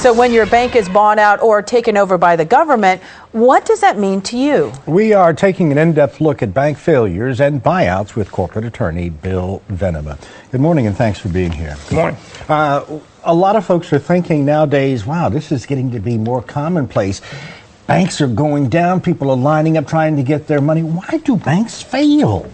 So when your bank is bought out or taken over by the government, what does that mean to you? We are taking an in-depth look at bank failures and buyouts with corporate attorney Bill Venema. Good morning and thanks for being here. Good morning. A lot of folks are thinking nowadays, wow, this is getting to be more commonplace. Banks are going down. People are lining up trying to get their money. Why do banks fail?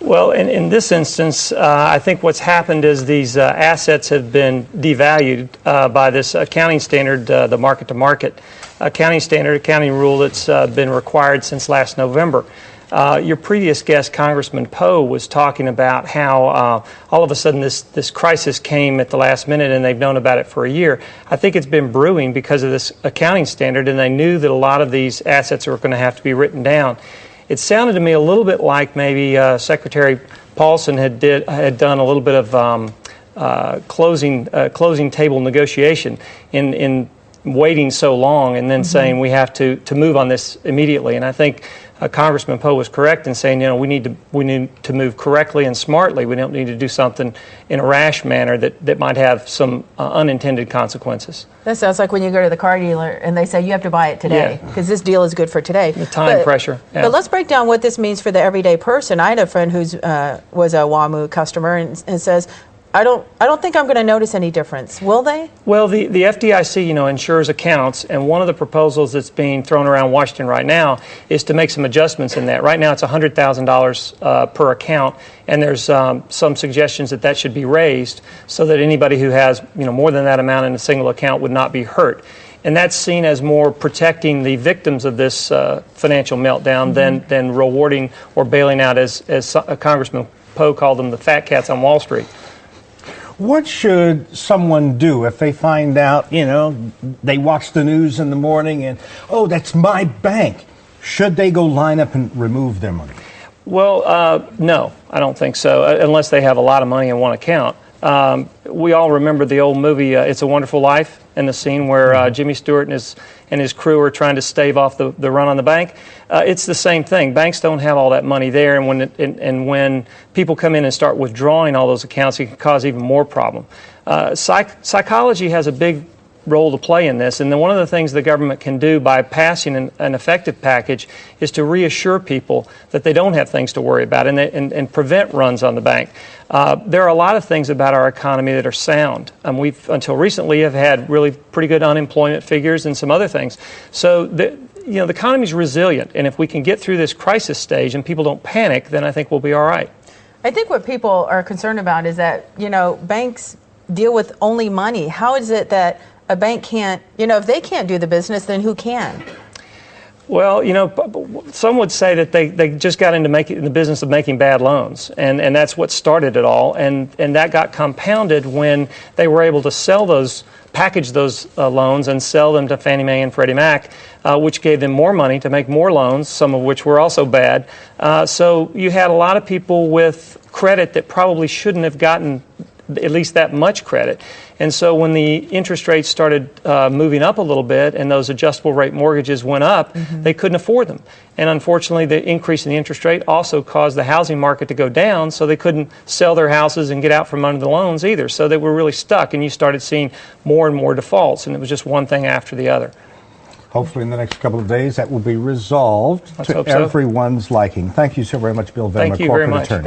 Well, in this instance, I think what's happened is these assets have been devalued by this accounting standard, the market-to-market accounting standard, accounting rule that's been required since last November. Your previous guest, Congressman Poe, was talking about how all of a sudden this crisis came at the last minute and they've known about it for a year. I think it's been brewing because of this accounting standard, and they knew that a lot of these assets were going to have to be written down. It sounded to me a little bit like maybe Secretary Paulson had done a little bit of closing table negotiation in waiting so long and then saying we have to move on this immediately. And I think Congressman Poe was correct in saying, we need to move correctly and smartly. We don't need to do something in a rash manner that might have some unintended consequences. That sounds like when you go to the car dealer and they say you have to buy it today because this deal is good for today. The time pressure. Yeah. But let's break down what this means for the everyday person. I had a friend who was a WAMU customer and says, I don't think I'm going to notice any difference. Will they? Well, the FDIC, insures accounts, and one of the proposals that's being thrown around Washington right now is to make some adjustments in that. Right now, it's $100,000 per account, and there's some suggestions that should be raised so that anybody who has more than that amount in a single account would not be hurt. And that's seen as more protecting the victims of this financial meltdown than rewarding or bailing out, as Congressman Poe called them, the fat cats on Wall Street. What should someone do if they find out, they watch the news in the morning and, oh, that's my bank? Should they go line up and remove their money? Well, no, I don't think so, unless they have a lot of money in one account. We all remember the old movie It's a Wonderful Life, and the scene where Jimmy Stewart and his crew are trying to stave off the run on the bank. It's the same thing. Banks don't have all that money there, and when people come in and start withdrawing all those accounts, it can cause even more problem. Psychology has a big role to play in this, and then one of the things the government can do by passing an effective package is to reassure people that they don't have things to worry about and prevent runs on the bank. There are a lot of things about our economy that are sound. We've, until recently, have had really pretty good unemployment figures and some other things. So the economy is resilient, and if we can get through this crisis stage and people don't panic, then I think we'll be all right. I think what people are concerned about is that, banks deal with only money. How is it that a bank can't, if they can't do the business, then who can? Well, some would say that they just got into the business of making bad loans, and that's what started it all, and that got compounded when they were able to package those loans and sell them to Fannie Mae and Freddie Mac, which gave them more money to make more loans, some of which were also bad. So you had a lot of people with credit that probably shouldn't have gotten at least that much credit. And so when the interest rates started moving up a little bit and those adjustable rate mortgages went up, they couldn't afford them. And unfortunately, the increase in the interest rate also caused the housing market to go down, so they couldn't sell their houses and get out from under the loans either. So they were really stuck, and you started seeing more and more defaults, and it was just one thing after the other. Hopefully in the next couple of days that will be resolved Let's to hope so. Everyone's liking. Thank you so very much, Bill Venema, Thank you very much. Attorney.